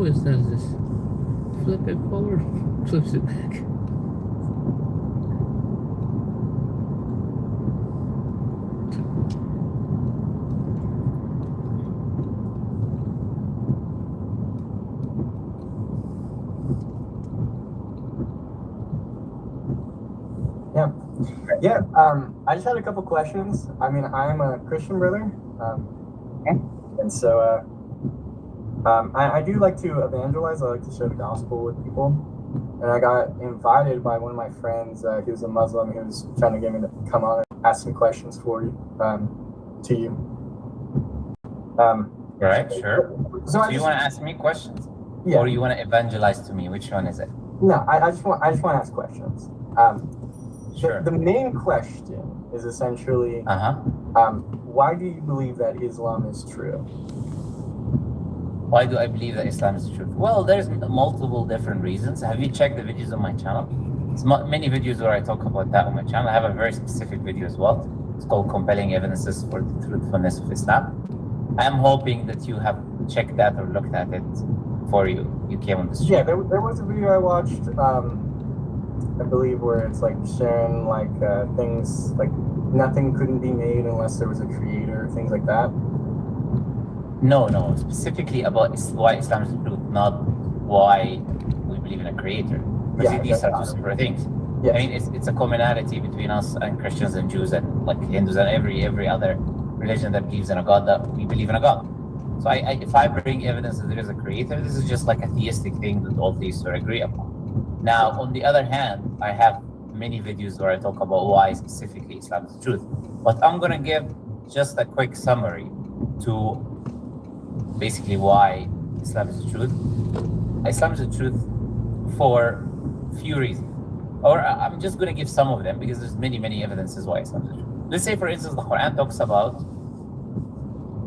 always does this. Flip it forward, flips it back. Yeah. Yeah. I just had a couple questions. I mean, I'm a Christian brother. And so I do like to evangelize. I like to share the gospel with people. And I got invited by one of my friends. He was a Muslim. He was trying to get me to come on and ask some questions for you, to you. Right, sure. So you want to ask me questions? Yeah. Or you want to evangelize to me? Which one is it? No, I just want to ask questions. Sure. The main question is essentially, why do you believe that Islam is true? Why do I believe that Islam is true? Well, there's multiple different reasons. Have you checked the videos on my channel? It's many videos where I talk about that on my channel. I have a very specific video as well. It's called Compelling Evidences for the Truthfulness of Islam. I'm hoping that you have checked that or looked at it before you came on the stream. Yeah, there was a video I watched, I believe, where it's like sharing like things like nothing couldn't be made unless there was a creator, things like that. No, specifically about why Islam is the truth, not why we believe in a creator. Because these are two separate things. Yes. I mean, it's a commonality between us and Christians and Jews and like Hindus and every other religion that believes in a God, that we believe in a God. So if I bring evidence that there is a creator, this is just like a theistic thing that all theists will agree upon. Now, on the other hand, I have many videos where I talk about why specifically Islam is the truth. But I'm going to give just a quick summary to basically why Islam is the truth. Islam is the truth for few reasons. Or I'm just going to give some of them because there's many evidences why Islam is the truth. Let's say, for instance, the Quran talks about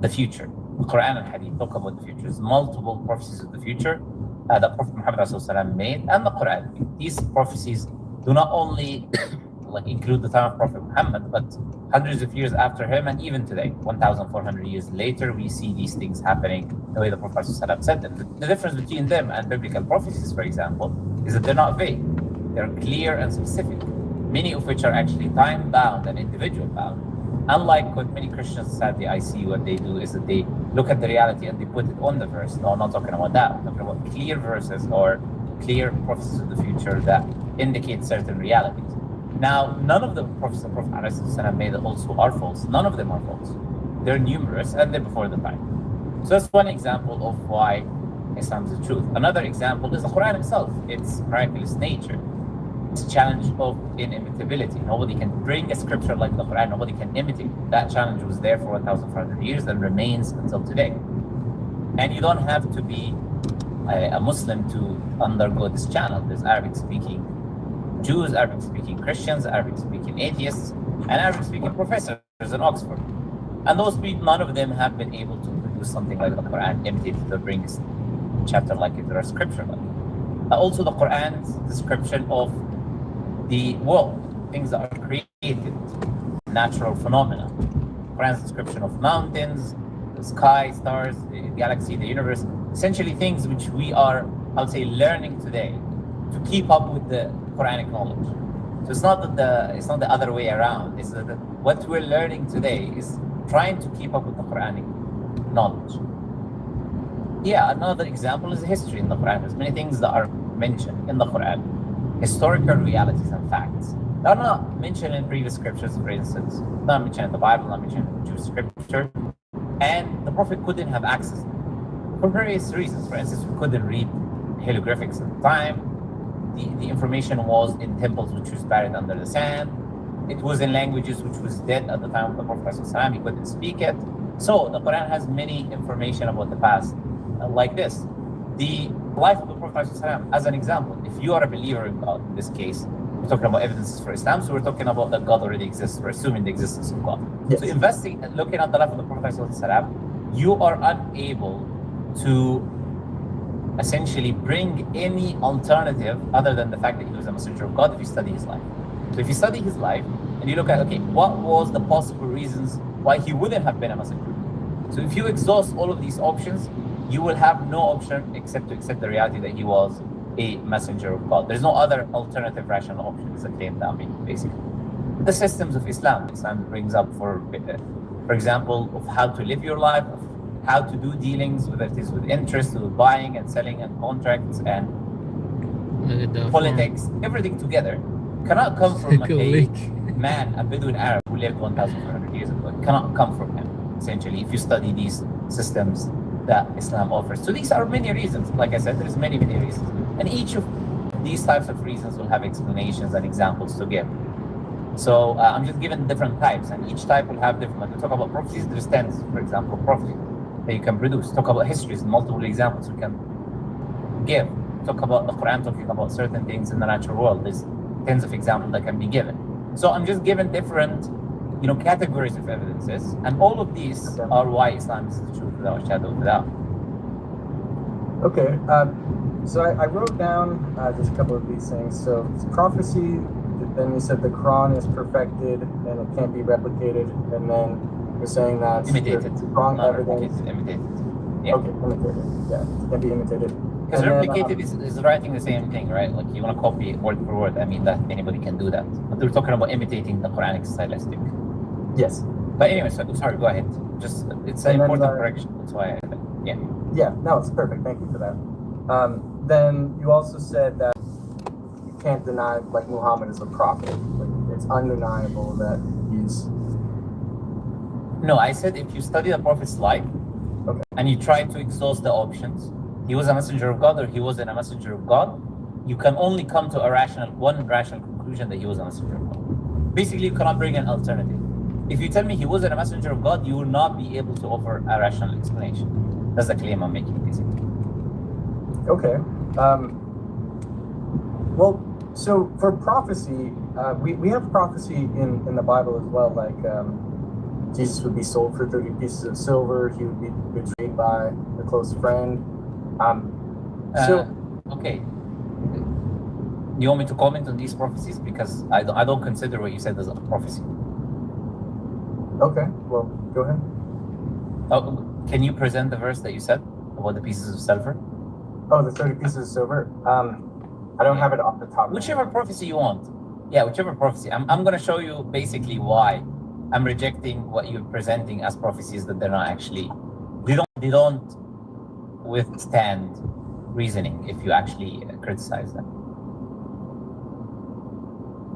the future. The Quran and Hadith talk about the future. There's multiple prophecies of the future that Prophet Muhammad ﷺ made and the Quran. These prophecies do not only like include the time of Prophet Muhammad, but hundreds of years after him and even today, 1,400 years later, we see these things happening the way the Prophet ﷺ said them. The difference between them and biblical prophecies, for example, is that they're not vague. They're clear and specific, many of which are actually time-bound and individual-bound. Unlike what many Christians, sadly, I see what they do is that they look at the reality and they put it on the verse. No, I'm not talking about that. I'm talking about clear verses or clear prophecies of the future that indicate certain realities. Now, none of the prophecies the Prophet ﷺ made also are false. None of them are false. They're numerous and they're before the time. So that's one example of why Islam is the truth. Another example is the Quran itself. Its miraculous nature. It's a challenge of inimitability. Nobody can bring a scripture like the Quran. Nobody can imitate. That challenge was there for 1,400 years and remains until today. And you don't have to be a Muslim to undergo this challenge. There's Arabic-speaking Jews, Arabic-speaking Christians, Arabic-speaking atheists, and Arabic-speaking professors in Oxford. And those people, none of them have been able to produce something like the Quran, imitate it or bring a chapter like it or a scripture like it. Also, the Quran's description of the world, things that are created, natural phenomena. Quran's description of mountains, the sky, stars, the galaxy, the universe, essentially things which we are, I would say, learning today to keep up with the Quranic knowledge. So it's not the other way around. It's that what we're learning today is trying to keep up with the Quranic knowledge. Yeah, another example is history in the Quran. There's many things that are mentioned in the Quran. Historical realities and facts. They're not mentioned in previous scriptures, for instance. Not mentioned in the Bible, not mentioned in Jewish scripture. And the Prophet couldn't have access to them for various reasons. For instance, we couldn't read hieroglyphics at the time. The information was in temples which was buried under the sand. It was in languages which was dead at the time of the Prophet ﷺ. He couldn't speak it. So the Quran has many information about the past like this. The life of the Prophet ﷺ, as an example, if you are a believer in God, in this case, we're talking about evidences for Islam, so we're talking about that God already exists, we're assuming the existence of God. Yes. So looking at the life of the Prophet ﷺ, you are unable to essentially bring any alternative other than the fact that he was a messenger of God if you study his life. So if you study his life and you look at, okay, what was the possible reasons why he wouldn't have been a messenger? So if you exhaust all of these options, you will have no option except to accept the reality that he was a messenger of God. There's no other alternative rational option. Is a claim that I'm making, basically. The systems of Islam brings up, for example, of how to live your life, of how to do dealings, whether it is with interest, with buying and selling and contracts and politics, everything together cannot come from a man, a Bedouin Arab who lived 1,400 years ago. It cannot come from him, essentially, if you study these systems that Islam offers. So these are many reasons. Like I said, there's many reasons. And each of these types of reasons will have explanations and examples to give. So I'm just giving different types, and each type will have different. When we talk about prophecies, there's 10, for example, prophecies that you can produce. Talk about histories, multiple examples we can give. Talk about the Quran talking about certain things in the natural world. There's tens of examples that can be given. So I'm just giving different, categories of evidences, and all of these are why Islam is the truth without a shadow of a doubt. Okay, so I wrote down just a couple of these things. So it's prophecy, then you said the Quran is perfected and it can't be replicated, and then you're saying that imitated, strong evidence. Imitated. Yeah. Okay, imitated. Yeah, it can be imitated. Because replicated is writing the same thing, right? Like you want to copy it word for word. I mean, that anybody can do that. But we're talking about imitating the Quranic stylistic. Yes. But anyway, sorry, go ahead. Just, it's an important correction. That's why yeah. Yeah, no, it's perfect. Thank you for that. Then you also said that you can't deny, like, Muhammad is a prophet. Like, it's undeniable that he's... No, I said if you study the Prophet's life, okay, and you try to exhaust the options, he was a messenger of God or he wasn't a messenger of God, you can only come to one rational conclusion that he was a messenger of God. Basically, you cannot bring an alternative. If you tell me he wasn't a messenger of God, you will not be able to offer a rational explanation. That's the claim I'm making, basically. Okay. Well, so for prophecy, we have prophecy in the Bible as well, like Jesus would be sold for 30 pieces of silver, he would be betrayed by a close friend. Okay. You want me to comment on these prophecies? Because I don't consider what you said as a prophecy. Okay, well, go ahead. Oh, can you present the verse that you said about the pieces of silver? Oh, the 30 pieces of silver? I don't have it off the top. Whichever prophecy you want. Yeah, whichever prophecy. I'm going to show you basically why I'm rejecting what you're presenting as prophecies that they're not actually. They don't withstand reasoning if you actually criticize them.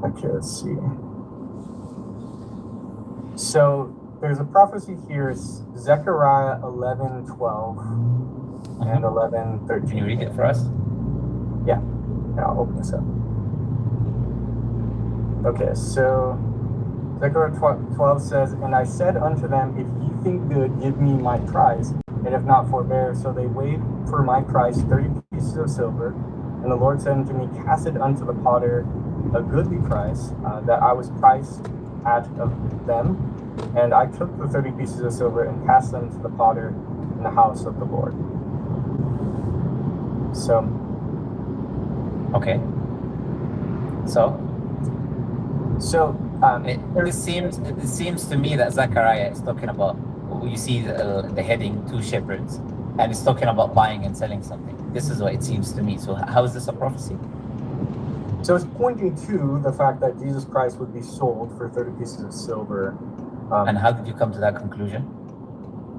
Okay, let's see. So there's a prophecy here, Zechariah 11:12 and 11:13. Can you read it for us? Yeah, I'll open this up. Okay, so Zechariah 12 says, "And I said unto them, if ye think good, give me my price, and if not, forbear. So they weighed for my price 30 pieces of silver. And the Lord said unto me, cast it unto the potter a goodly price, that I was priced at of them. And I took the 30 pieces of silver and cast them to the potter in the house of the Lord." So. Okay. So it seems to me that Zechariah is talking about, you see the heading, two shepherds, and it's talking about buying and selling something. This is what it seems to me. So how is this a prophecy? So it's pointing to the fact that Jesus Christ would be sold for 30 pieces of silver. And how did you come to that conclusion?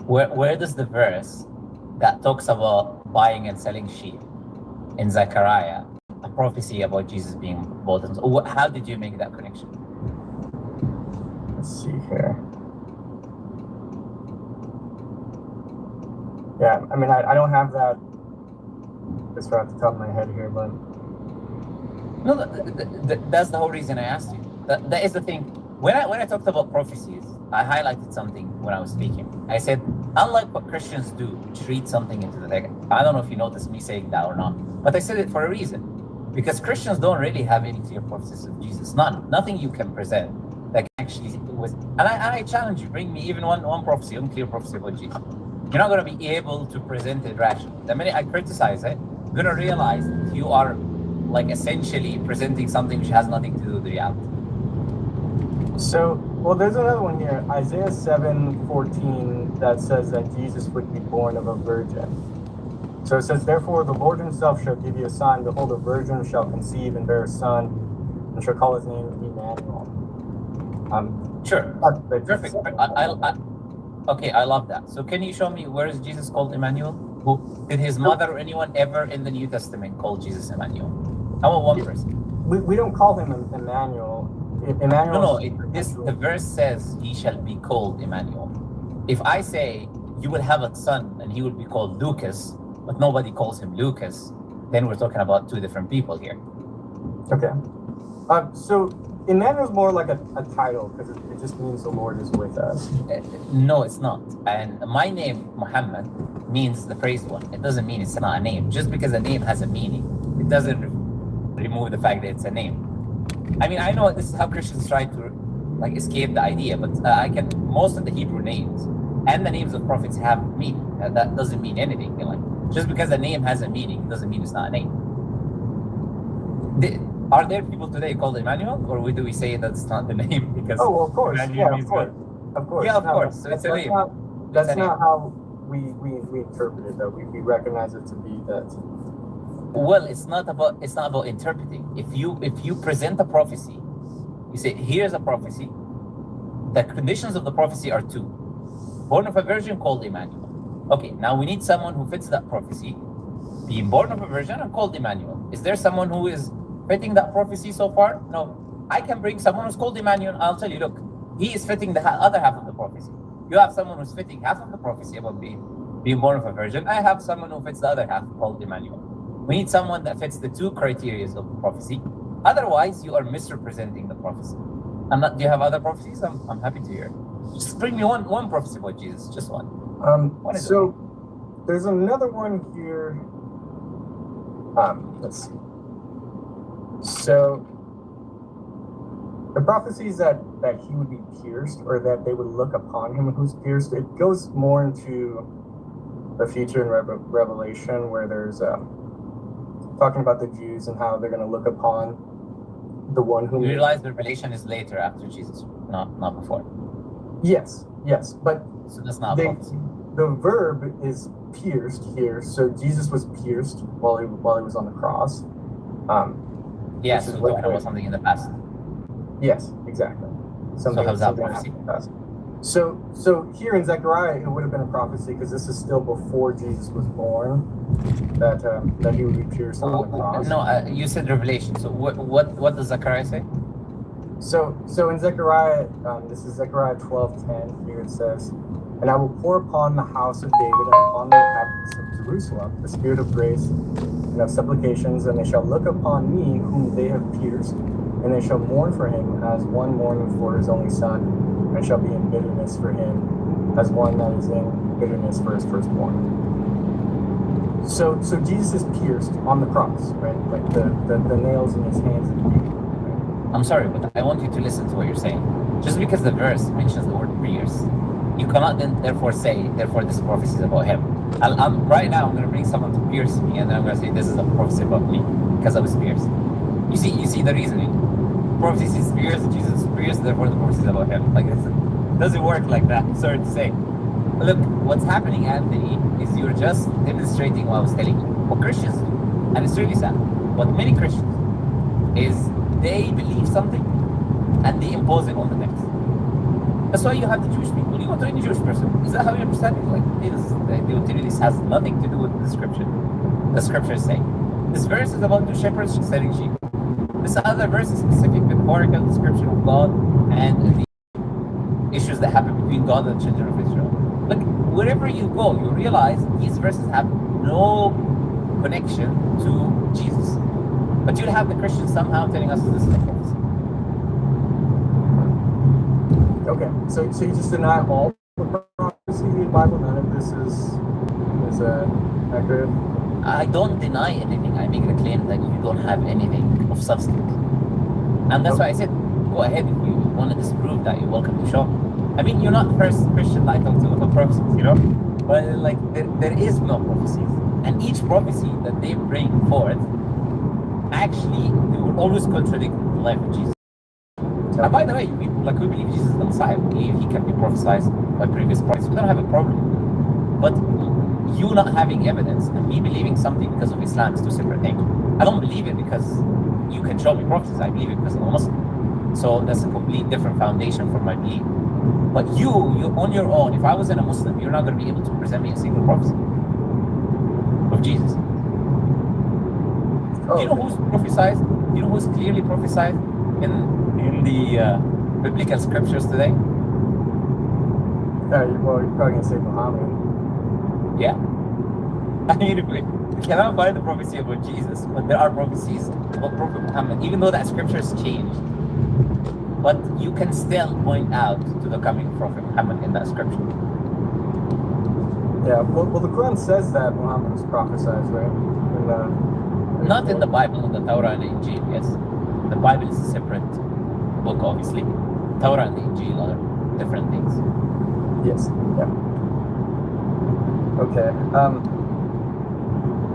Where does the verse that talks about buying and selling sheep in Zechariah, a prophecy about Jesus being bought and sold, how did you make that connection? Let's see here. Yeah, I mean, I don't have that just right off the top of my head here, but... No, that's the whole reason I asked you. That is the thing. When I talked about prophecies, I highlighted something when I was speaking. I said, unlike what Christians do, treat something into the text. I don't know if you noticed me saying that or not, but I said it for a reason. Because Christians don't really have any clear prophecies of Jesus. Nothing you can present that can actually was. And I challenge you, bring me even one prophecy, one clear prophecy about Jesus. You're not going to be able to present it rationally. The minute I criticize it, you're going to realize that you are like essentially presenting something which has nothing to do with reality. So, well, there's another one here, Isaiah 7:14, that says that Jesus would be born of a virgin. So it says, therefore the Lord himself shall give you a sign. Behold, a virgin shall conceive and bear a son, and shall call his name Emmanuel. Sure. Perfect. Okay, I love that. So can you show me where is Jesus called Emmanuel? Who did his mother or anyone ever in the New Testament call Jesus Emmanuel? How about one person? We don't call him Emmanuel. Emmanuel. The verse says he shall be called Emmanuel. If I say you will have a son and he will be called Lucas, but nobody calls him Lucas, then we're talking about two different people here. Okay. So Emmanuel's more like a title because it just means the Lord is with us. No, it's not. And my name, Muhammad, means the praised one. It doesn't mean it's not a name. Just because a name has a meaning, it doesn't remove the fact that it's a name. I mean, I know this is how Christians try to escape the idea, but most of the Hebrew names and the names of prophets have meaning. That doesn't mean anything. Just because a name has a meaning doesn't mean it's not a name. Are there people today called Emmanuel, or do we say that's not the name because? Oh, well, of course. Emmanuel Yeah, means of course. God? Of course. Yeah, of No, course. So it's a name. That's not how we interpret it, though. We recognize it to be that. Well, it's not about interpreting. If you present a prophecy, you say, here's a prophecy. The conditions of the prophecy are two: born of a virgin called Emmanuel. Okay, now we need someone who fits that prophecy, being born of a virgin and called Emmanuel. Is there someone who is fitting that prophecy so far? No. I can bring someone who's called Emmanuel. I'll tell you, look, he is fitting the other half of the prophecy. You have someone who's fitting half of the prophecy about being born of a virgin. I have someone who fits the other half called Emmanuel. We need someone that fits the two criteria of the prophecy. Otherwise, you are misrepresenting the prophecy. Do you have other prophecies? I'm happy to hear. Just bring me one prophecy about Jesus, just one. So there's another one here. Let's see. So the prophecies that he would be pierced, or that they would look upon him who's pierced, it goes more into the future in Revelation, where there's talking about the Jews and how they're going to look upon the one whom. You realize the revelation is later after Jesus, not before. Yes, but so that's not prophecy. The verb is pierced here, so Jesus was pierced while he was on the cross. Yes, so talking about something in the past. Yes, exactly. So how's that prophecy? So here in Zechariah, it would have been a prophecy because this is still before Jesus was born, that he would be pierced on the cross. No, you said Revelation. So what does Zechariah say? So in Zechariah, this is Zechariah 12:10. Here it says, "And I will pour upon the house of David and upon the inhabitants of Jerusalem the spirit of grace and of supplications, and they shall look upon me whom they have pierced, and they shall mourn for him as one mourning for his only son, and shall be in bitterness for him as one that is in bitterness for his firstborn." So Jesus is pierced on the cross, right? Like the nails in his hands and feet. Right? I'm sorry, but I want you to listen to what you're saying. Just because the verse mentions the word pierced, you cannot then therefore say, therefore this prophecy is about him. Right now I'm going to bring someone to pierce me, and then I'm going to say this is a prophecy about me because I was pierced. You see the reasoning. Prophecy is pierced, Jesus is pierced, therefore the prophecy is about him. It doesn't work like that. I'm sorry to say. Look, what's happening, Anthony, is you're just demonstrating what I was telling you. What Christians do, and it's really sad, what many Christians do, is they believe something and they impose it on the text. That's why you have the Jewish people. You go to any Jewish person. Is that how you understand it? They will tell you this has nothing to do with the scripture. The scripture is saying this verse is about two shepherds selling sheep. This other verse is specific metaphorical description of God and the issues that happen between God and the children of Israel. Look, wherever you go, you realize these verses have no connection to Jesus. But you'll have the Christians somehow telling us this is a prophecy. Okay, so you just deny all the prophecy in the Bible? None of this is accurate? I don't deny anything. I make the claim that you don't have anything of substance. And that's why I said, go ahead if you want to disprove that, you're welcome to show. I mean, you're not the first Christian I talk to about prophecies, But there is no prophecies. And each prophecy that they bring forth, actually, they will always contradict the life of Jesus. And by the way, we believe Jesus is the Messiah. We believe he can be prophesied by previous prophets. We don't have a problem. But you not having evidence and me believing something because of Islam is two separate things. I don't believe it because you can show me prophecies. I believe it because I'm a Muslim. So that's a complete different foundation for my belief. But you on your own, if I wasn't a Muslim, you're not going to be able to present me a single prophecy of Jesus. Oh, Do you know who's prophesied? Do you know who's clearly prophesied in the biblical scriptures today? well, you're probably gonna say Muhammad. Yeah. I mean, we cannot find the prophecy about Jesus, but there are prophecies about Prophet Muhammad, even though that scriptures changed. But you can still point out to the coming Prophet Muhammad in that scripture. Yeah. Well, the Quran says that Muhammad was prophesied, right? Not in the Bible, in the Torah and the Injil, yes. The Bible is a separate book, obviously. Torah and the Injil are different things. Yes. Yeah. Okay.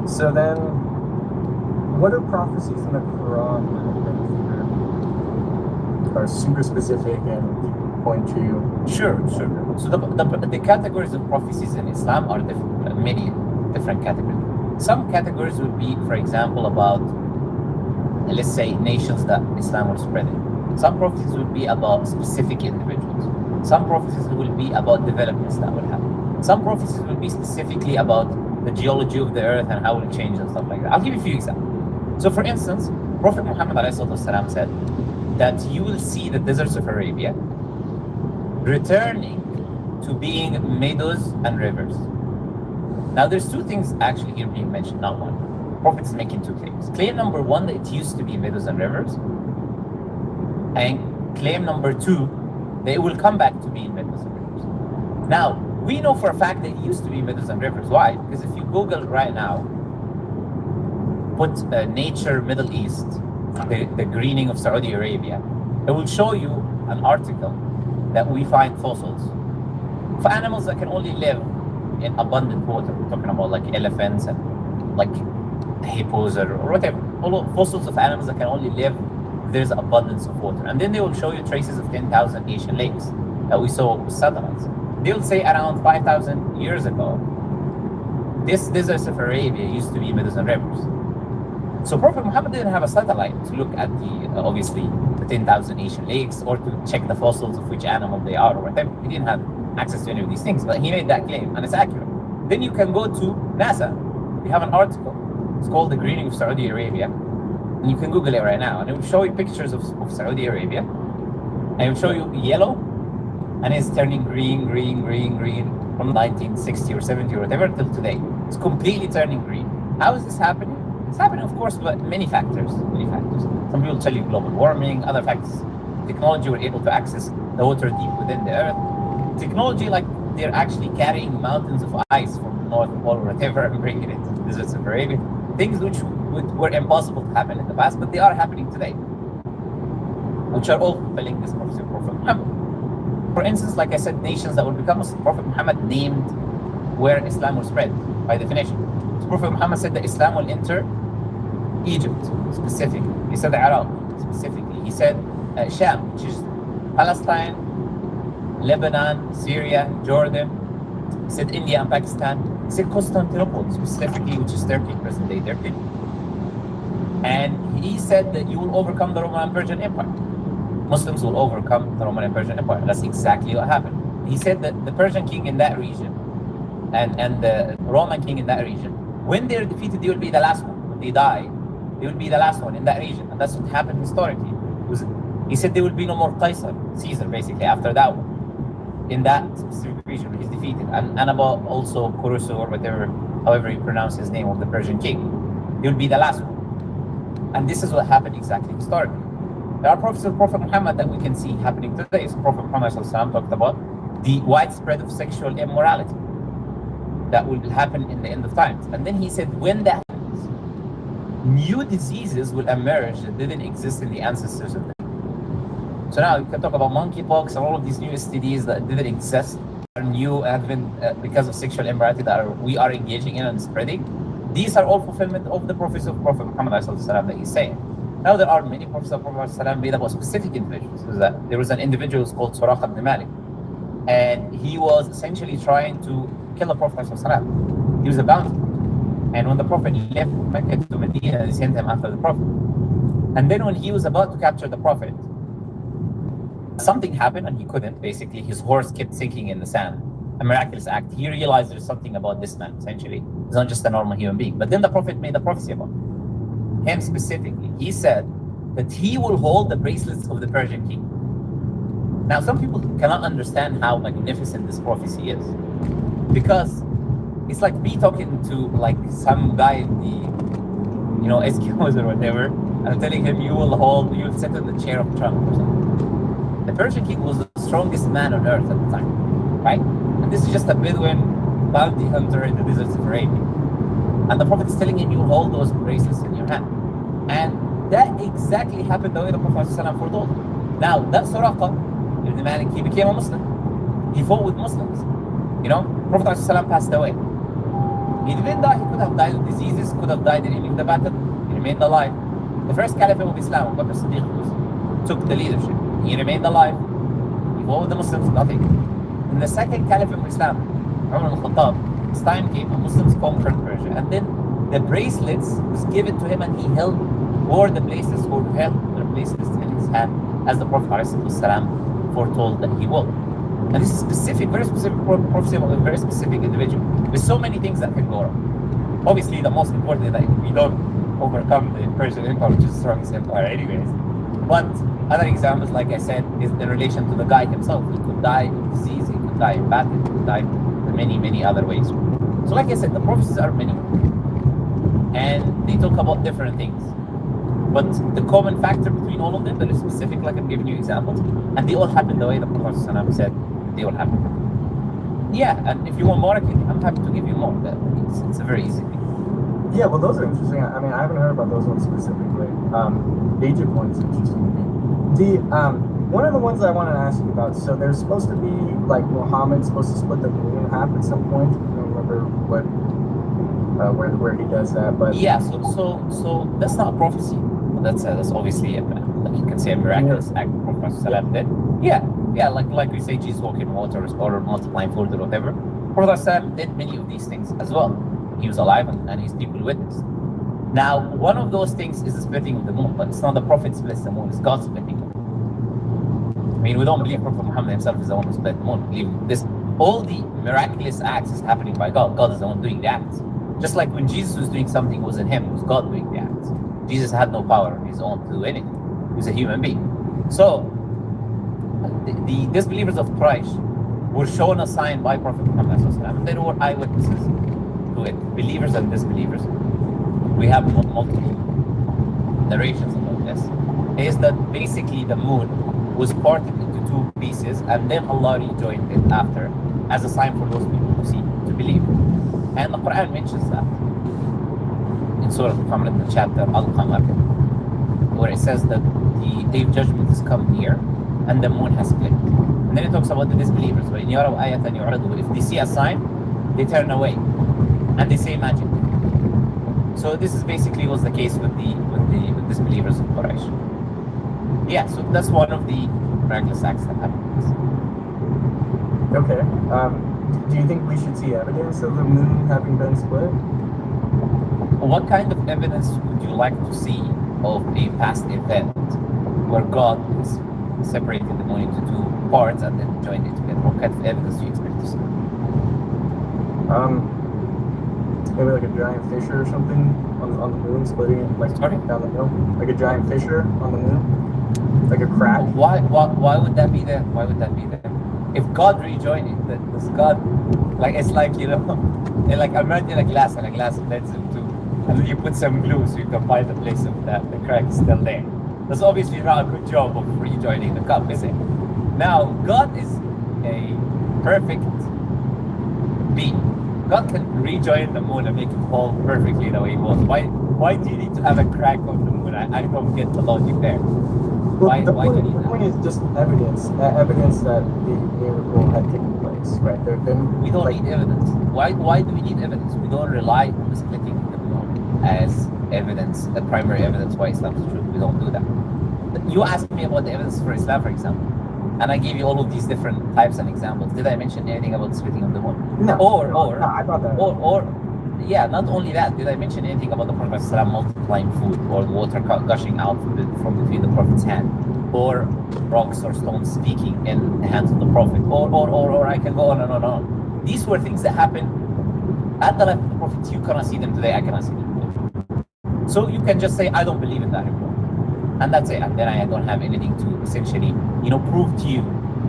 So then, what are prophecies in the Quran that are super specific and point to? Sure. So the categories of prophecies in Islam are different, many different categories. Some categories would be, for example, about, let's say, nations that Islam was spreading. Some prophecies would be about specific individuals. Some prophecies will be about developments that will happen. Some prophecies will be specifically about the geology of the earth and how it will change and stuff like that. I'll give you a few examples. So for instance, Prophet Muhammad ﷺ said that you will see the deserts of Arabia returning to being meadows and rivers. Now there's two things actually here being mentioned, not one. Prophet is making two claims. Claim number one, that it used to be meadows and rivers. And claim number two, that it will come back to being meadows and rivers. Now, we know for a fact that it used to be meadows and rivers. Why? Because if you Google right now, put nature Middle East, the greening of Saudi Arabia, it will show you an article that we find fossils for animals that can only live in abundant water. We're talking about like elephants and like hippos or whatever. All fossils of animals that can only live if there's abundance of water. And then they will show you traces of 10,000 ancient lakes that we saw with satellites. They'll say around 5,000 years ago, this deserts of Arabia used to be meadows and rivers. So Prophet Muhammad didn't have a satellite to look at the, obviously, the 10,000 ancient lakes or to check the fossils of which animal they are or whatever. He didn't have access to any of these things, but he made that claim and it's accurate. Then you can go to NASA. We have an article. It's called The Greening of Saudi Arabia. And you can Google it right now and it will show you pictures of Saudi Arabia. And it will show you yellow and it's turning green from 1960 or 70 or whatever till today. It's completely turning green. How is this happening? It's happening, of course, but many factors. Some people tell you global warming, other factors. Technology, we're able to access the water deep within the earth. Technology, like they're actually carrying mountains of ice from the North Pole or whatever and bringing it to the deserts of Arabia. Things which were impossible to happen in the past, but they are happening today, which are all fulfilling this prophecy of Prophet Muhammad. For instance, like I said, nations that would become Muslim. Prophet Muhammad named where Islam was spread by definition. So Prophet Muhammad said that Islam will enter Egypt specifically. He said Iraq specifically. He said Sham, which is Palestine, Lebanon, Syria, Jordan. He said India and Pakistan. He said Constantinople specifically, which is Turkey, present day Turkey. And he said that you will overcome the Roman and Persian Empire. Muslims will overcome the Roman and Persian Empire. That's exactly what happened. He said that the Persian king in that region and the Roman king in that region, when they're defeated, they will be the last one. When they die, they will be the last one in that region. And that's what happened historically. He said there will be no more Caesar, basically, after that one, in that specific region where he's defeated. And about also Kurusu or whatever, however you pronounce his name, of the Persian king. He will be the last one. And this is what happened exactly historically. There are prophecies of Prophet Muhammad that we can see happening today. So Prophet Muhammad talked about the widespread of sexual immorality that will happen in the end of times. And then he said, when that happens, new diseases will emerge that didn't exist in the ancestors of them. So now you can talk about monkeypox and all of these new STDs that didn't exist, are new advent because of sexual immorality that we are engaging in and spreading. These are all fulfillment of the prophecy of Prophet Muhammad that he's saying. Now there are many prophets of Prophet made about specific individuals. So that there was an individual called Suraq ibn Malik, and he was essentially trying to kill the Prophet ﷺ. He was a bounty. And when the Prophet left Mecca to Medina, they sent him after the Prophet. And then when he was about to capture the Prophet, something happened and he couldn't. Basically, his horse kept sinking in the sand. A miraculous act. He realized there's something about this man, essentially. He's not just a normal human being. But then the Prophet made a prophecy about him specifically. He said that he will hold the bracelets of the Persian king. Now, some people cannot understand how magnificent this prophecy is, because it's like me talking to like some guy in the, Eskimos or whatever, and I'm telling him you'll sit in the chair of Trump or something. The Persian king was the strongest man on earth at the time, right? And this is just a Bedouin bounty hunter in the deserts of Arabia. And the Prophet is telling him you'll hold those bracelets in your hand. And that exactly happened the way the Prophet ﷺ foretold. Now, that Suraqa, Ibn Malik, he became a Muslim. He fought with Muslims. Prophet ﷺ passed away. He didn't die. He could have died of diseases, could have died in the battle. He remained alive. The first caliph of Islam, Abu Bakr Siddiq, took the leadership. He remained alive. He fought with the Muslims, nothing. In the second caliph of Islam, Umar al-Khattab, his time came and Muslims conquered Persia. And then the bracelets was given to him and he wore the bracelets in his hand as the Prophet ﷺ foretold that he will. And this is specific, very specific prophecy of a very specific individual. There's so many things that can go wrong. Obviously, the most important is that we don't overcome the Persian Empire, which is the strongest empire anyways. But other examples, like I said, is in relation to the guy himself. He could die of disease, he could die in battle, he could die in many, many other ways. So like I said, the prophecies are many. And they talk about different things. But the common factor between all of them, that is specific, like I'm giving you examples, and they all happen the way the Prophet ﷺ said they all happen. Yeah, and if you want more, I'm happy to give you more. It's a very easy thing. Yeah, well, those are interesting. I mean, I haven't heard about those ones specifically. The Egypt one is interesting to me. One of the ones I wanted to ask you about, so there's supposed to be, like, Muhammad's supposed to split the moon in half at some point. I don't remember where he does that, but... Yeah, so that's not a prophecy. That's obviously, like you can say, a miraculous act the Prophet ﷺ did. Yeah, like we say, Jesus walking water or multiplying food or whatever. Prophet ﷺ did many of these things as well. He was alive and his people witnessed. Now, one of those things is the splitting of the moon, but it's not the Prophet splits the moon, it's God splitting the moon. I mean, we don't believe Prophet Muhammad himself is the one who split the moon. We believe this, all the miraculous acts is happening by God. God is the one doing the acts. Just like when Jesus was doing something, it wasn't him, it was God doing the acts. Jesus had no power on his own to do anything. He was a human being. So, the disbelievers of Quraysh were shown a sign by Prophet Muhammad and they were eyewitnesses to it, believers and disbelievers. We have multiple narrations about this. Is that basically the moon was parted into two pieces and then Allah rejoined it after as a sign for those people to see, to believe. And the Quran mentions that in Surah Al-Qamar, in the chapter Al-Qamar, where it says that the day of judgment has come near and the moon has split. And then it talks about the disbelievers. If they see a sign, they turn away and they say magic. So this is basically was the case with the disbelievers of Quraysh. Yeah, so that's one of the miraculous acts that happens. Okay. Do you think we should see evidence of the moon having been split? What kind of evidence would you like to see of a past event where God is separated the moon into two parts and then joined it together? What kind of evidence do you expect to see? Maybe like a giant fissure or something on the moon, splitting it like down the middle. Like a giant fissure on the moon, like a crack. Why would that be there? Why would that be there? If God rejoined it, does God, like, it's like, like imagine a glass and a glass splits in two, and then you put some glue so you can find the place of the crack is still there. That's obviously not a good job of rejoining the cup, is it? Now, God is a perfect being. God can rejoin the moon and make it fall perfectly the way it was. Why do you need to have a crack on the moon? I don't get the logic there. Well, the point is just evidence that the miracle had taken place, right? We don't need evidence. Why do we need evidence? We don't rely on the splitting of the moon as evidence, the primary evidence why Islam is true. We don't do that. You asked me about the evidence for Islam, for example. And I gave you all of these different types and examples. Did I mention anything about spitting on the moon? No. Or I brought that. yeah, not only that, did I mention anything about the Prophet ﷺ multiplying food, or the water gushing out from between the Prophet's hand, or rocks or stones speaking in the hands of the Prophet, or I can go on and on and on. These were things that happened at the life of the Prophet. You cannot see them today, I cannot see them today. So you can just say, I don't believe in that anymore. And that's it. And then I don't have anything to essentially, prove to you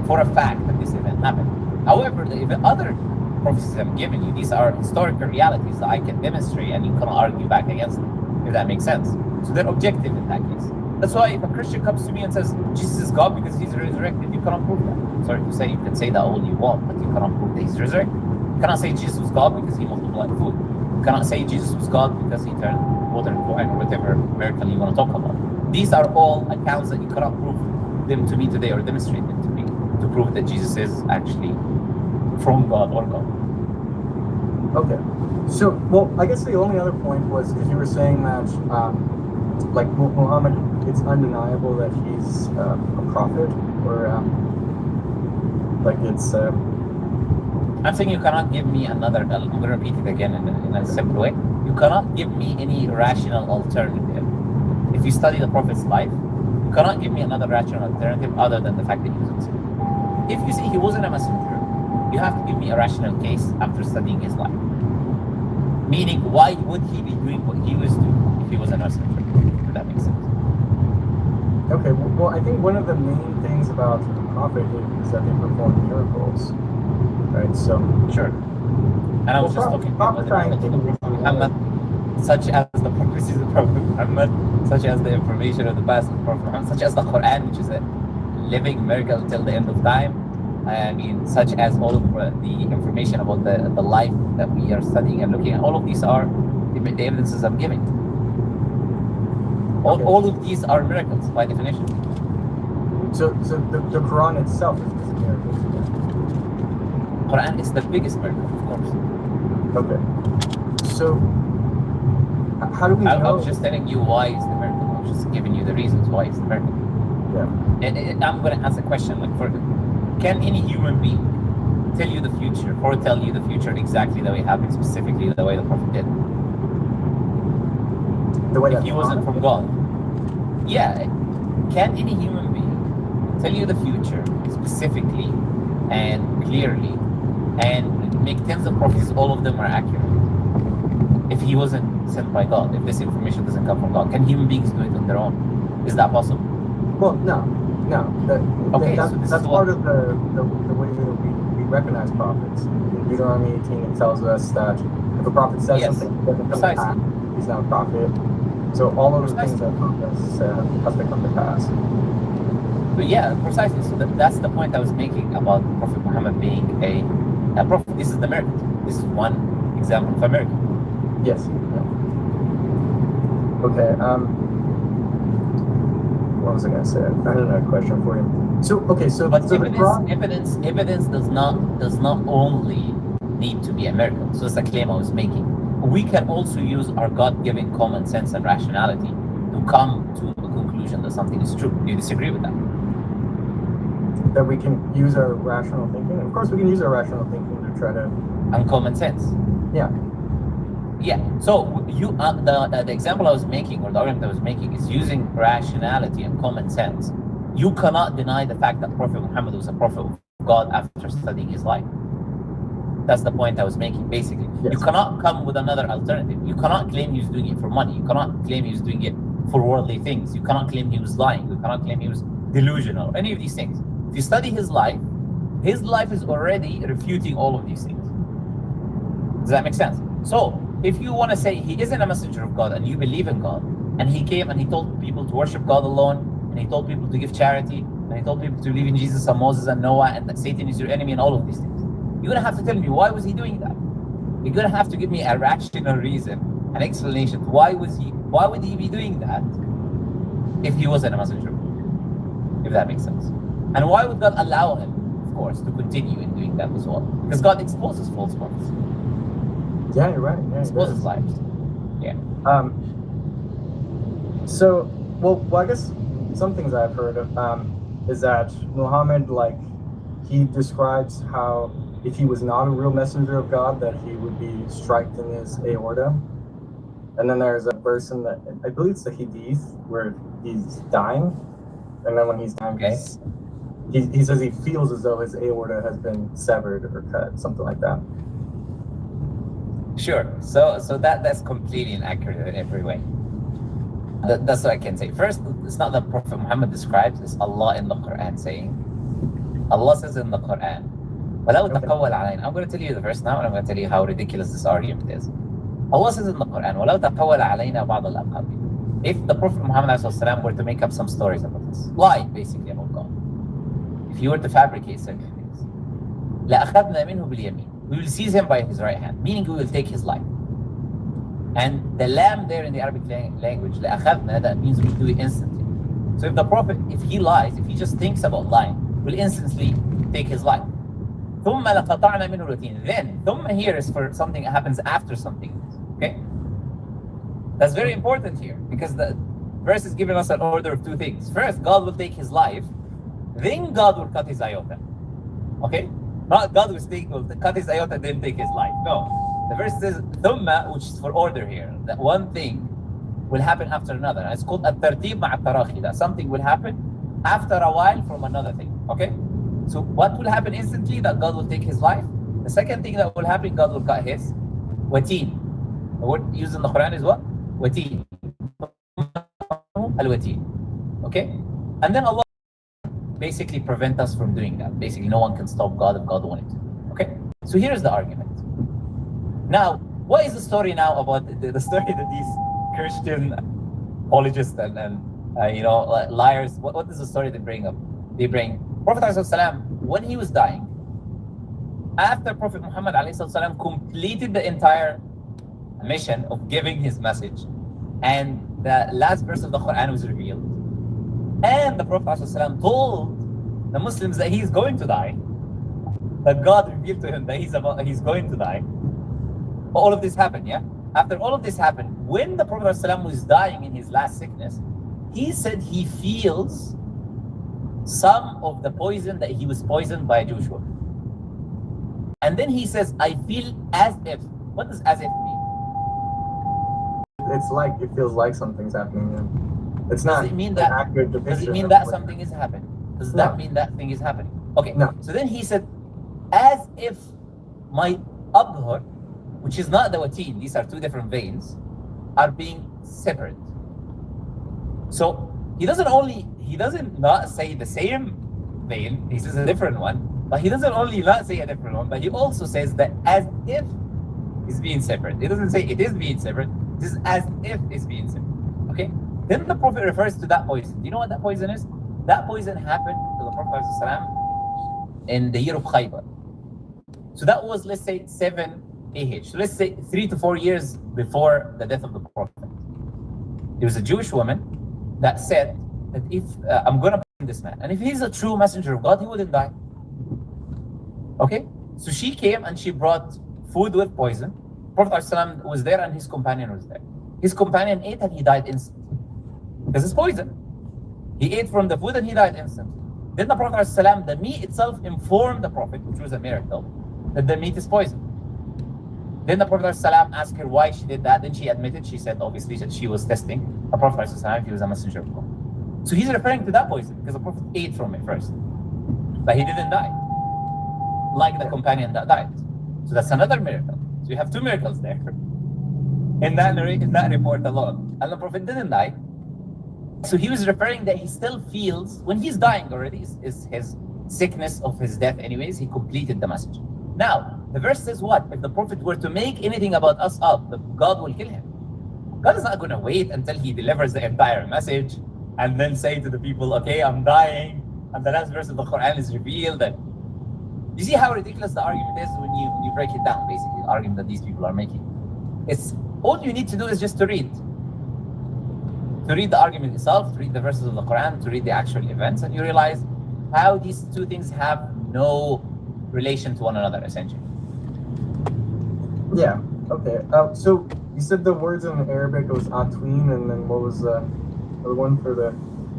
for a fact that this event happened. However, the other prophecies I'm giving you, these are historical realities that I can demonstrate, and you cannot argue back against them, if that makes sense. So they're objective in that case. That's why if a Christian comes to me and says Jesus is God because he's resurrected, you cannot prove that. Sorry to say, you can say that all you want, but you cannot prove that he's resurrected. You cannot say Jesus was God because he multiplied food. You cannot say Jesus was God because he turned water into wine, or whatever miracle you want to talk about. These are all accounts that you cannot prove them to me today, or demonstrate them to me, to prove that Jesus is actually from God or God. Okay. So, well, I guess the only other point was if you were saying that, like Muhammad, it's undeniable that he's a prophet, or like it's. I'm saying you cannot give me another. I'm going to repeat it again in a simple way. You cannot give me any rational alternative. If you study the Prophet's life, you cannot give me another rational alternative other than the fact that he was a messenger. If you say he wasn't a messenger, you have to give me a rational case after studying his life. Meaning, why would he be doing what he was doing if he was a messenger? If that makes sense. Okay, well, I think one of the main things about the prophet is that they perform miracles, right? So sure. And I was just talking about Muhammad, such as the prophecies of Prophet Muhammad, such as the information of the past of Prophet Muhammad, such as the Quran, which is a living miracle till the end of time. I mean, such as all of the information about the life that we are studying and looking at. All of these are the evidences I'm giving. All of these are miracles by definition. So the Quran itself is a miracle. Quran is the biggest miracle, of course. Okay. So how do we know? I was just telling you why is the miracle. I was just giving you the reasons why it's the miracle. Yeah. And I'm going to ask a question. Can any human being tell you the future, or tell you the future exactly the way it happened, specifically the way the Prophet did? The way if he wasn't from God. Yeah. Can any human being tell you the future specifically and clearly and make tens of prophecies, all of them are accurate? If he wasn't sent by God, if this information doesn't come from God, can human beings do it on their own? Is that possible? Well, no. That's part of the way that we recognize prophets. In Deuteronomy 18, it tells us that if a prophet says something, it doesn't come to pass, he's not a prophet. So all of the things that prophets said have to come to pass. But yeah, precisely. So that's the point I was making about Prophet Muhammad being a prophet. This is the miracle. This is one example of a miracle. Yes. Yeah. Okay. What was I going to say? I had another question for you. So evidence does not only need to be a miracle. So it's a claim I was making. We can also use our God-given common sense and rationality to come to the conclusion that something is true. Do you disagree with that? That we can use our rational thinking? Of course we can use our rational thinking to try to... And common sense. Yeah. Yeah. So the example I was making, or the argument I was making, is using rationality and common sense. You cannot deny the fact that Prophet Muhammad was a prophet of God after studying his life. That's the point I was making, basically. Yes. You cannot come with another alternative. You cannot claim he was doing it for money. You cannot claim he was doing it for worldly things. You cannot claim he was lying. You cannot claim he was delusional, any of these things. If you study his life is already refuting all of these things. Does that make sense? So, if you want to say he isn't a messenger of God and you believe in God, and he came and he told people to worship God alone, and he told people to give charity, and he told people to believe in Jesus and Moses and Noah, and that Satan is your enemy and all of these things, you're going to have to tell me, why was he doing that? You're going to have to give me a rational reason, an explanation. Why would he be doing that if he wasn't a messenger of God? If that makes sense. And why would God allow him, of course, to continue in doing that as well? Because God exposes false prophets. Yeah, you're right. Yeah, exposes liars. Yeah. So, well, I guess some things I've heard of, is that Muhammad, like, he describes how if he was not a real messenger of God, that he would be striked in his aorta. And then there's a verse in the, I believe it's the Hadith, where he's dying, and then when he's dying, Okay. he says he feels as though his aorta has been severed or cut, something like that. Sure. So that's completely inaccurate in every way. That's what I can say. First, it's not that Prophet Muhammad describes, it's Allah in the Quran saying. Allah says in the Quran, وَلَوْ تَقَوَّلَ عَلَيْنَا. I'm going to tell you the verse now, and I'm going to tell you how ridiculous this argument is. Allah says in the Quran, وَلَوْ تَقَوَّلَ عَلَيْنَا بَعْضَ الْأَقَابِينَ. If the Prophet Muhammad ﷺ were to make up some stories about this, lie basically about God, if he were to fabricate certain things, لَأَخَذْنَا مِنْهُ بِالْيَمِينِ. We will seize him by his right hand, meaning we will take his life. And the lam there in the Arabic language, لَأَخَذْنَا, that means we do it instantly. So if the Prophet, if he lies, if he just thinks about lying, will instantly take his life. ثُمَّ لَقَطَعْنَا مِنْهُ الْوَتِينَ. Then, ثُمَّ here is for something that happens after something. Okay? That's very important here, because the verse is giving us an order of two things. First, God will take his life, then God will cut his iota. Okay? Not God will cut his iota, then take his life. No. The verse says, ثُمَّ, which is for order here. That one thing will happen after another. And it's called الترتيب مع التراخي. That something will happen after a while from another thing. Okay? So what will happen instantly? That God will take his life. The second thing that will happen, God will cut his wateen. The word used in the Quran is what? Wateen. Al-wateen. Okay? And then Allah basically prevent us from doing that. Basically, no one can stop God if God wanted to. Okay? So here's the argument. Now, what is the story now about the story that these Christian apologists and liars, what is the story they bring up? They bring Prophet ﷺ, when he was dying, after Prophet Muhammad ﷺ completed the entire mission of giving his message, and the last verse of the Quran was revealed, and the Prophet ﷺ told the Muslims that he's going to die, that God revealed to him that he's going to die. All of this happened, yeah? After all of this happened, when the Prophet ﷺ was dying in his last sickness, he said he feels some of the poison that he was poisoned by a Jewish woman. And then he says, I feel as if. What does as if mean? It's like, it feels like something's happening. Yeah. It's not Does it mean that, an accurate depiction. Does it mean that something is happening? Does that mean that thing is happening? Okay, no. So then he said, as if my abhar, which is not the wateen, these are two different veins, are being separate. So he doesn't not say the same vein, he says a different one, but he doesn't only not say a different one, but he also says that as if it's being separate. He doesn't say it is being separate, it is as if it's being separate. Okay? Then the Prophet refers to that poison. Do you know what that poison is? That poison happened to the Prophet ﷺ in the year of Khaybar. So that was, let's say, 7 AH. So let's say 3 to 4 years before the death of the Prophet. There was a Jewish woman that said that if I'm going to poison this man, and if he's a true messenger of God, he wouldn't die. Okay? So she came and she brought food with poison. Prophet ﷺ was there and his companion was there. His companion ate and he died instantly. Because it's poison. He ate from the food and he died instantly. Then the Prophet ﷺ, the meat itself informed the Prophet, which was a miracle, that the meat is poison. Then the Prophet ﷺ asked her why she did that. Then she admitted, she said obviously that she was testing the Prophet ﷺ if he was a messenger of God. So he's referring to that poison because the Prophet ate from it first. But he didn't die. Like the companion that died. So that's another miracle. So you have 2 miracles there. In that report alone. And the Prophet didn't die. So he was referring that he still feels, when he's dying already, is his sickness of his death anyways, he completed the message. Now, the verse says what? If the Prophet were to make anything about us up, God will kill him. God is not going to wait until he delivers the entire message and then say to the people, okay, I'm dying, and the last verse of the Quran is revealed. And you see how ridiculous the argument is when you break it down, basically, the argument that these people are making. It's all you need to do is just to read. To read the argument itself, to read the verses of the Quran, to read the actual events, and you realize how these two things have no relation to one another, essentially. Yeah, okay. So you said the words in Arabic was atween, and then what was the other one for the...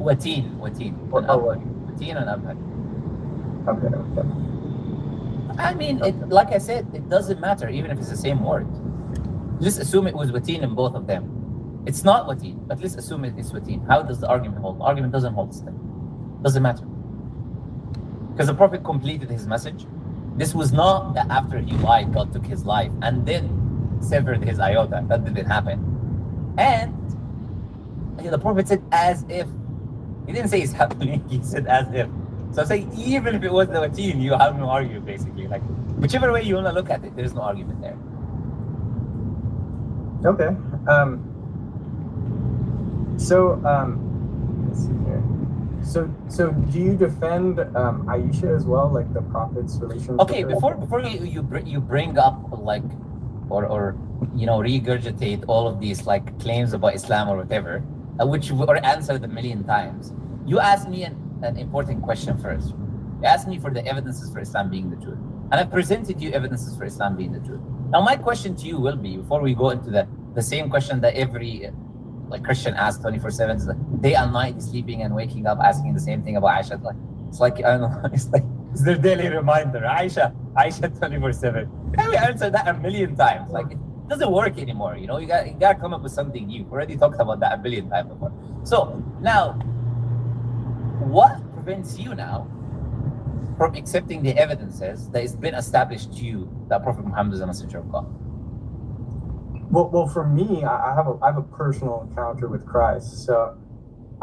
Wateen. Wateen. Watin and Abhad. Okay. I mean, like I said, it doesn't matter even if it's the same word. Let's assume it was Watin in both of them. It's not Watin, but let's assume it's Watin. How does the argument hold? The argument doesn't hold still. Doesn't matter. Because the Prophet completed his message. This was not that after he lied, God took his life and then severed his iota. That didn't happen. And the Prophet said as if. He didn't say it's happening, he said as if. So I'm saying even if it was the Watin, you have no argument basically. Like whichever way you want to look at it, there's no argument there. Okay. Let's see here. So do you defend Aisha as well, like the Prophet's relationship? Okay, before you bring up like or regurgitate all of these like claims about Islam or whatever, which were answered a million times. You asked me an important question first. You asked me for the evidences for Islam being the truth, and I presented you evidences for Islam being the truth. Now my question to you will be, before we go into the same question that every like Christian asks 24/7, day and night, sleeping and waking up, asking the same thing about Aisha. Like it's like I don't know, it's their daily reminder. Aisha 24/7. We answered that a million times. Like it doesn't work anymore. You got to come up with something new. We already talked about that a billion times before. So now, what prevents you now from accepting the evidences that it's been established to you that Prophet Muhammad is a messenger of God? Well, for me, I have a personal encounter with Christ, so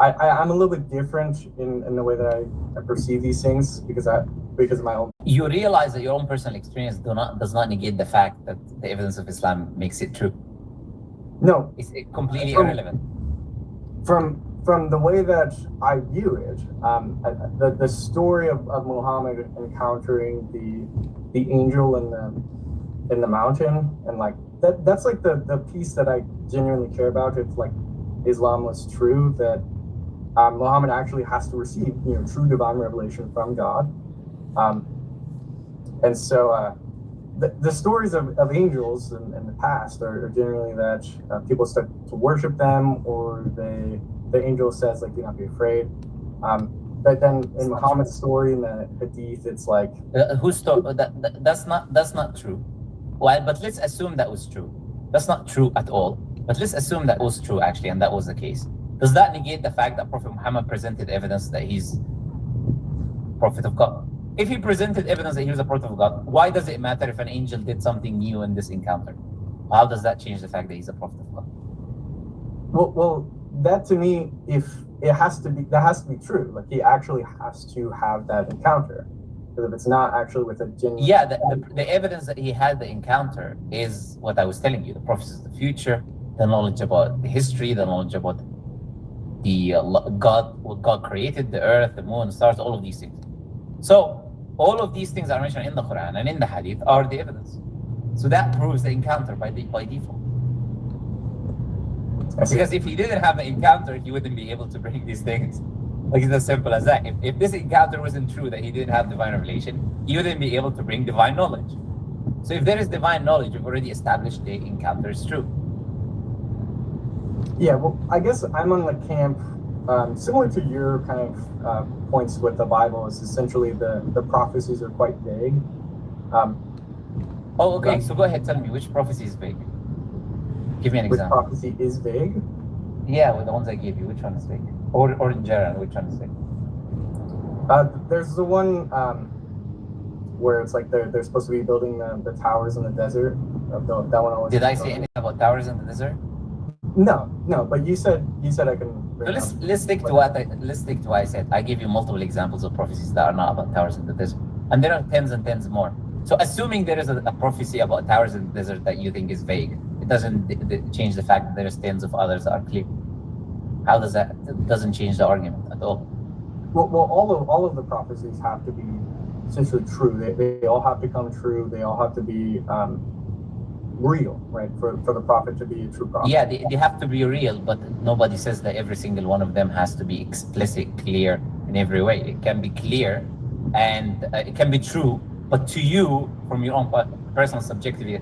I'm a little bit different in the way that I perceive these things because of my own. You realize that your own personal experience does not negate the fact that the evidence of Islam makes it true. No, it's completely irrelevant. From the way that I view it, the story of Muhammad encountering the angel in the mountain, and like that's like the piece that I genuinely care about. If like Islam was true, that Muhammad actually has to receive true divine revelation from God, and so the stories of angels in the past are generally that people start to worship them, or the angel says like do not be afraid. But then in Muhammad's story in the Hadith, it's like whose story? That's not true. Well, but let's assume that was true. That's not true at all. But let's assume that was true actually, and that was the case. Does that negate the fact that Prophet Muhammad presented evidence that he's Prophet of God? If he presented evidence that he was a Prophet of God, why does it matter if an angel did something new in this encounter? How does that change the fact that he's a Prophet of God? Well, that to me, if it has to be, that has to be true. Like he actually has to have that encounter. Because if it's not actually with a genuine... Yeah, the evidence that he had the encounter is what I was telling you. The prophecies of the future, the knowledge about the history, the knowledge about what God created, the earth, the moon, stars, all of these things. So all of these things are mentioned in the Quran and in the Hadith are the evidence. So that proves the encounter by default. Because if he didn't have an encounter, he wouldn't be able to bring these things. Like it's as simple as that. If this encounter wasn't true, that he didn't have divine revelation, he wouldn't be able to bring divine knowledge. So if there is divine knowledge, we've already established the encounter is true. Yeah, well, I guess I'm on the camp similar to your kind of points with the Bible. Is essentially the prophecies are quite vague. Okay. So go ahead, tell me which prophecy is vague. Give me an Which example. prophecy is vague? Yeah, with the ones I gave you, which one is vague? Or in general, which one is vague? There's the one where it's like they're supposed to be building the towers in the desert. That one always. Did I say anything about towers in the desert? No. But you said I can. So let's stick to what I said. I gave you multiple examples of prophecies that are not about towers in the desert, and there are tens and tens more. So assuming there is a prophecy about towers in the desert that you think is vague, it doesn't change the fact that there's tens of others that are clear. How does that? It doesn't change the argument at all. Well, all of the prophecies have to be essentially true. They all have to come true. They all have to be real, right? For the prophet to be a true prophet. Yeah, they have to be real, but nobody says that every single one of them has to be explicit, clear in every way. It can be clear and it can be true, but to you, from your own personal subjective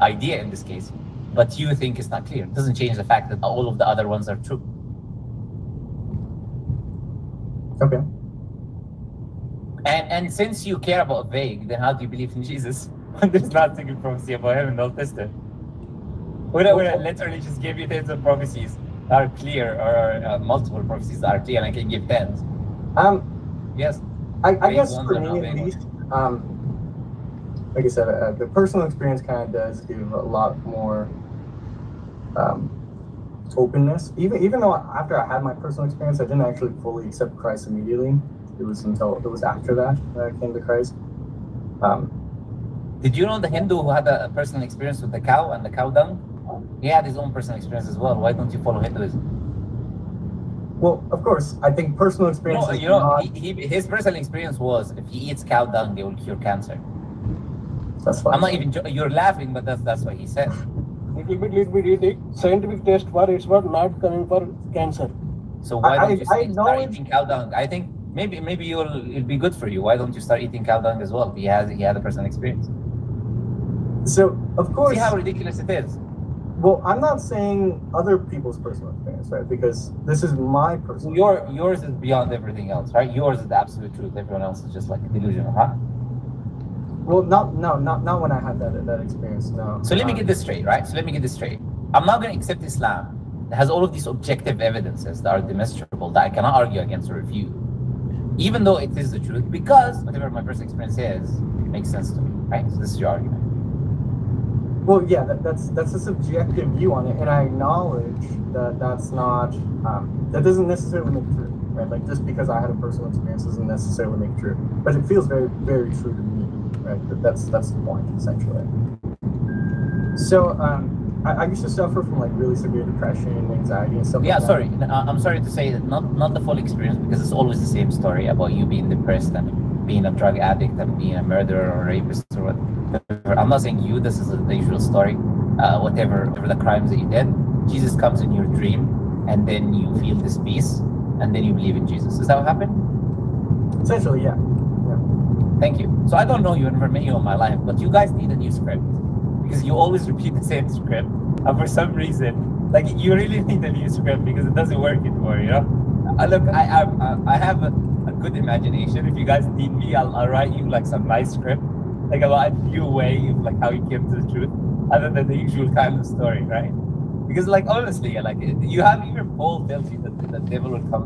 idea in this case, but you think it's not clear. It doesn't change the fact that all of the other ones are true. Okay. And since you care about vague, then how do you believe in Jesus when there's not a single prophecy about him in the Old Testament? When I literally just give you tens of prophecies that are clear, or multiple prophecies that are clear, and I can give tens. Yes. I guess for me at least, like I said, the personal experience kind of does give a lot more openness. Even though after I had my personal experience, I didn't actually fully accept Christ immediately. It was after that I came to Christ. Did you know the Hindu who had a personal experience with the cow and the cow dung? He had his own personal experience as well. Why don't you follow Hinduism? Well, of course, I think personal experience. His personal experience was if he eats cow dung, they will cure cancer. That's fine. I'm not even. You're laughing, but that's what he said. Little bit, let me read it. Scientific test for it's not coming for cancer. So why don't you start eating cow dung? I think maybe it'll be good for you. Why don't you start eating cow dung as well? He had a personal experience. So of course. See how ridiculous it is. Well, I'm not saying other people's personal experience, right? Because this is my personal. Yours is beyond everything else, right? Yours is the absolute truth. Everyone else is just like delusional, huh? Well, not when I had that experience. No. So let me get this straight, right? I'm not going to accept Islam that has all of these objective evidences that are demonstrable that I cannot argue against or refute, even though it is the truth, because whatever my personal experience is, it makes sense to me, right? So this is your argument. Well, yeah, that's a subjective view on it, and I acknowledge that's not that doesn't necessarily make true, right? Like just because I had a personal experience doesn't necessarily make true, but it feels very, very true to me, right? That's the point essentially. So I used to suffer from like really severe depression, anxiety, and stuff. Yeah, like sorry, I'm sorry to say that not the full experience, because it's always the same story about you being depressed and being a drug addict and being a murderer or rapist or whatever. I'm not saying you, this is the usual story. Whatever the crimes that you did, Jesus comes in your dream, and then you feel this peace, and then you believe in Jesus. Is that what happened? Essentially, yeah. Thank you. So I don't know you, I never met you in my life, but you guys need a new script, because you always repeat the same script, and for some reason, like you really need a new script because it doesn't work anymore. You know? Look, I have a good imagination. If you guys need me, I'll write you like some nice script, like about a new way of like how you came to the truth, other than the usual kind of story, right? Because like honestly, like you have, even Paul tells you that the devil will come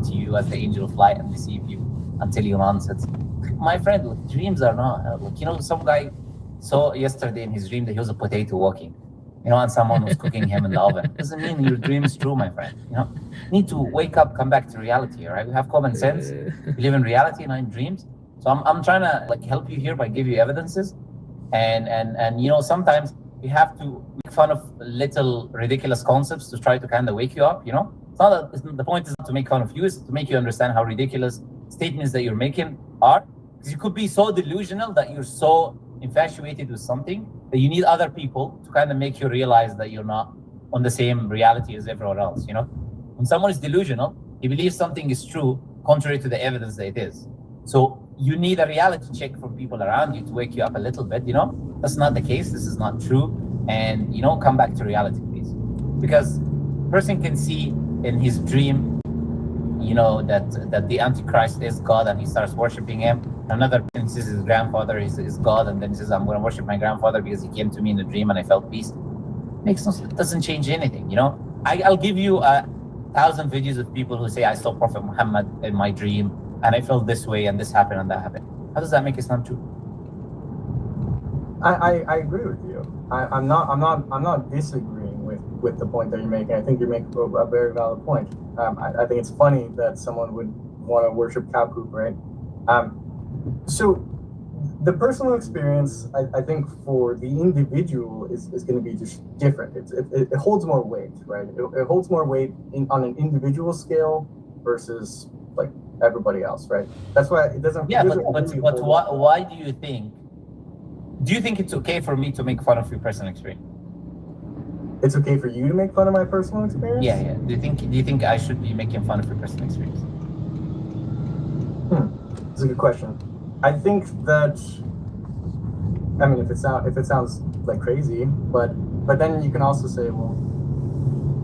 to you as the angel of light and deceive you until you nonsense. My friend, look, dreams are not like, you know, some guy saw yesterday in his dream that he was a potato walking, you know, and someone was cooking him in the oven. Doesn't mean your dream is true, my friend. You know, you need to wake up, come back to reality. All right, we have common sense. We live in reality, not in dreams. So I'm trying to like help you here by give you evidences, and you know, sometimes we have to make fun of little ridiculous concepts to try to kind of wake you up. You know, the point is not to make fun of you, it's to make you understand how ridiculous statements that you're making are, because you could be so delusional that you're so infatuated with something that you need other people to kind of make you realize that you're not on the same reality as everyone else. You know, when someone is delusional, he believes something is true contrary to the evidence that it is. So you need a reality check from people around you to wake you up a little bit. You know, that's not the case. This is not true. And, you know, come back to reality, please. Because a person can see in his dream, you know, that the Antichrist is God and he starts worshiping him. Another person says his grandfather is God, and then he says, I'm going to worship my grandfather because he came to me in a dream and I felt peace. It doesn't change anything, you know. I'll give you 1,000 videos of people who say, I saw Prophet Muhammad in my dream and I felt this way and this happened and that happened. How does that make Islam true? I agree with you. I'm not disagreeing with the point that you're making. I think you make a very valid point. I think it's funny that someone would want to worship cow poop, right? So the personal experience, I think for the individual is going to be just different. It holds more weight, right? It holds more weight on an individual scale versus like everybody else, right? That's why it doesn't. Yeah, but why do you think? Do you think it's okay for me to make fun of your personal experience? It's okay for you to make fun of my personal experience? Yeah. Do you think I should be making fun of your personal experience? It's a good question. I think that, I mean, if it sounds like crazy, but then you can also say, well,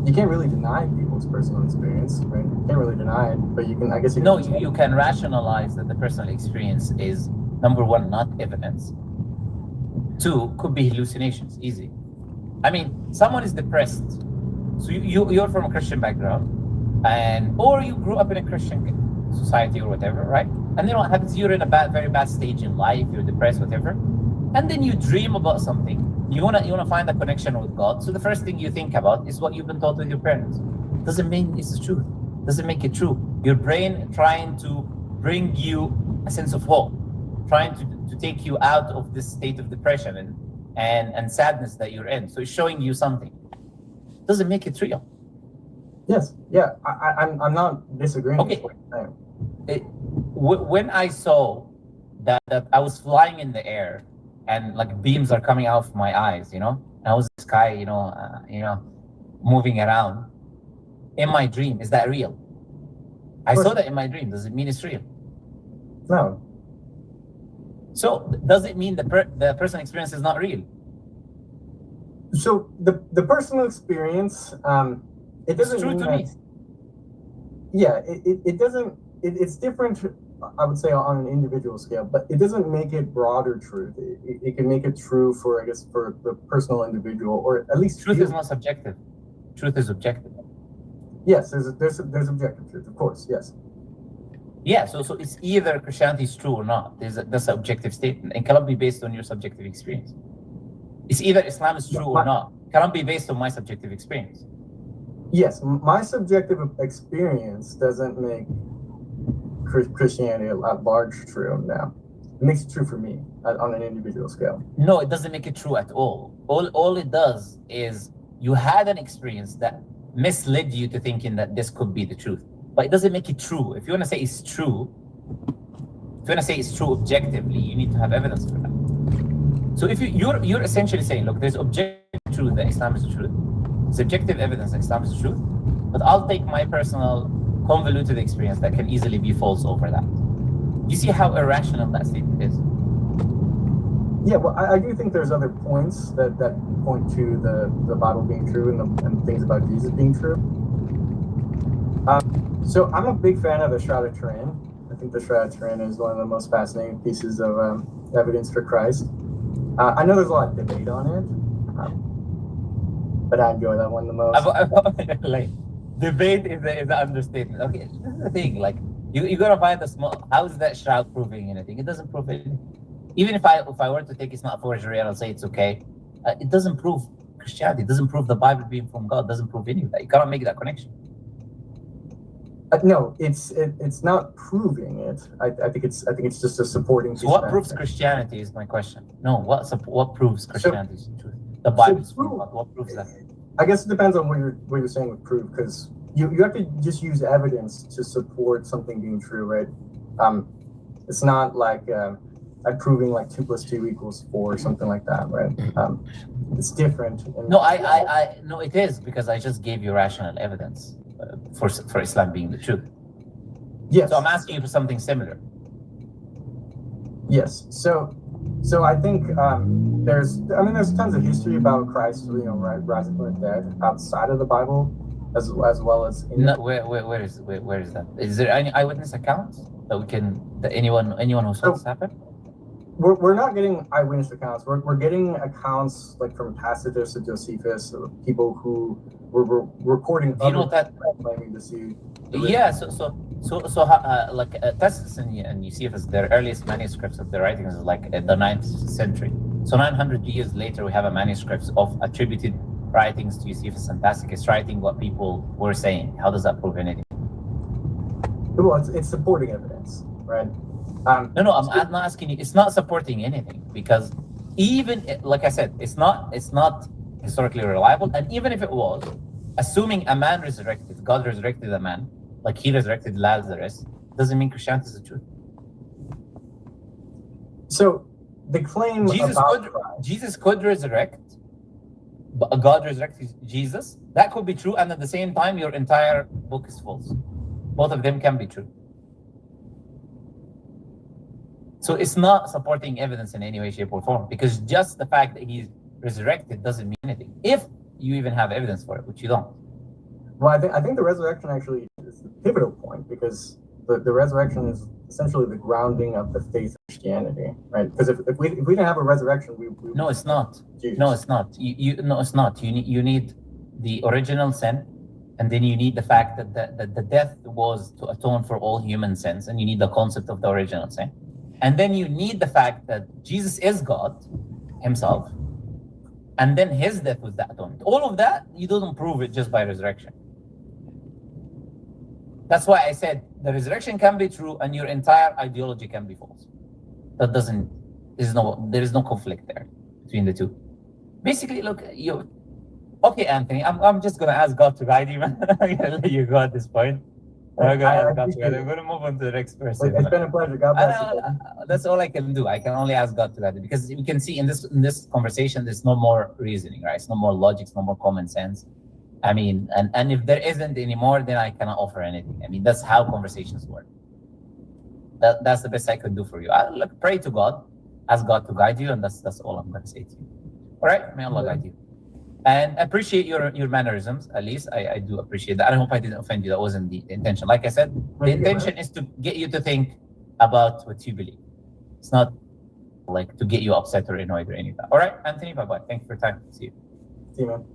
you can't really deny people people's personal experience, right? You can't really deny it, but you can, I guess you can. No, you can rationalize that the personal experience is, number one, not evidence. Two, could be hallucinations, easy. I mean, someone is depressed, so you're from a Christian background, or you grew up in a Christian society or whatever, right? And then what happens, you're in a very bad stage in life, you're depressed, whatever, and then you dream about something. You wanna find a connection with God. So the first thing you think about is what you've been taught with your parents. Doesn't mean it's the truth. Doesn't make it true. Your brain trying to bring you a sense of hope, trying to take you out of this state of depression and sadness that you're in. So it's showing you something. Doesn't make it real. Yes, yeah, I'm not disagreeing Okay. with what you're saying. When I saw that I was flying in the air and like beams are coming out of my eyes, and I was in the sky, moving around in my dream. Is that real? I saw that in my dream. Does it mean it's real? No. So does it mean the personal experience is not real? So the personal experience, it doesn't It's true mean to that, me. yeah, it doesn't, it's different, I would say, on an individual scale, but it doesn't make it broader truth. It can make it true for, I guess, for the personal individual, or at least Truth is not subjective. Truth is objective. Yes, there's objective truth, of course, yes. Yeah, so it's either Christianity is true or not. That's an objective statement, and cannot be based on your subjective experience. It's either Islam is true or not. Cannot be based on my subjective experience. Yes, my subjective experience doesn't make Christianity at large true now. It makes it true for me on an individual scale. No, it doesn't make it true at all. All it does is you had an experience that misled you to thinking that this could be the truth. But it doesn't make it true. If you want to say it's true, objectively, you need to have evidence for that. So if you're essentially saying, look, there's objective truth that Islam is the truth, subjective evidence that Islam is the truth, but I'll take my personal convoluted experience that can easily be false over that. You see how irrational that statement is? Yeah, well, I do think there's other points that point to the Bible being true and things about Jesus being true. So I'm a big fan of the Shroud of Turin. I think the Shroud of Turin is one of the most fascinating pieces of evidence for Christ. I know there's a lot of debate on it, but I enjoy that one the most. Like, debate is an understatement. Okay, this is the thing. Like, you gotta find the small. How is that shroud proving anything? It doesn't prove anything. Even if I were to take it's not forgery and I'll say it's okay, it doesn't prove Christianity. It doesn't prove the Bible being from God. It doesn't prove any of that. You cannot make that connection. No, it's not proving it. I think it's just a supporting. So what proves Christianity is my question. No, what proves Christianity is truth? The Bible is from God. What proves that? I guess it depends on what you're saying with proof, because you have to just use evidence to support something being true, right? It's not like I'm proving like 2 + 2 = 4 or something like that, right? It's different. No, no, it is, because I just gave you rational evidence for Islam being the truth. Yes. So I'm asking you for something similar. Yes. So I think there's tons of history about Christ, rising from the dead outside of the Bible, as well as in where is that? Is there any eyewitness accounts that anyone who saw this happen? We're not getting eyewitness accounts. We're getting accounts like from Tacitus and Josephus, or people who were recording. Do you know that? Claiming to see. Yeah. Like Tacitus and Josephus, their earliest manuscripts of their writings is like the 9th century. So 900 years later, we have a manuscript of attributed writings to Josephus and Tacitus, writing what people were saying. How does that prove anything? Well, it's supporting evidence, right? No, I'm not asking you. It's not supporting anything, because even like I said, it's not historically reliable. And even if it was, assuming a man resurrected, God resurrected a man, like he resurrected Lazarus, doesn't mean Christianity is the truth. So the claim Jesus could resurrect, but God resurrected Jesus. That could be true, and at the same time, your entire book is false. Both of them can be true. So it's not supporting evidence in any way, shape, or form, because just the fact that he's resurrected doesn't mean anything. If you even have evidence for it, which you don't. Well, I think the resurrection actually is the pivotal point, because the resurrection is essentially the grounding of the faith of Christianity, right? Because if we didn't have a resurrection, we No, it's not. Jews. No, it's not. No, it's not. You need the original sin, and then you need the fact that the death was to atone for all human sins, and you need the concept of the original sin, and then you need the fact that Jesus is God Himself, and then His death was the atonement. All of that you don't prove it just by resurrection. That's why I said the resurrection can be true and your entire ideology can be false. That doesn't, there is no conflict there between the two. Basically, look, okay, Anthony, I'm just going to ask God to guide you, man. I'm going to let you go at this point. I'm going to move on to the next person. It's been a pleasure. God bless you. That's all I can do. I can only ask God to guide you, because we can see in this conversation, there's no more reasoning, right? It's no more logic, it's no more common sense. I mean, and if there isn't anymore, then I cannot offer anything. I mean, that's how conversations work. That's the best I could do for you. Look, pray to God, ask God to guide you, and that's all I'm going to say to you. All right, may Allah guide you. And appreciate your mannerisms. At least I do appreciate that. I hope I didn't offend you. That wasn't the intention. Like I said, the intention is to get you to think about what you believe. It's not like to get you upset or annoyed or anything. All right, Anthony, bye-bye. Thank you for your time. See you. See you, man.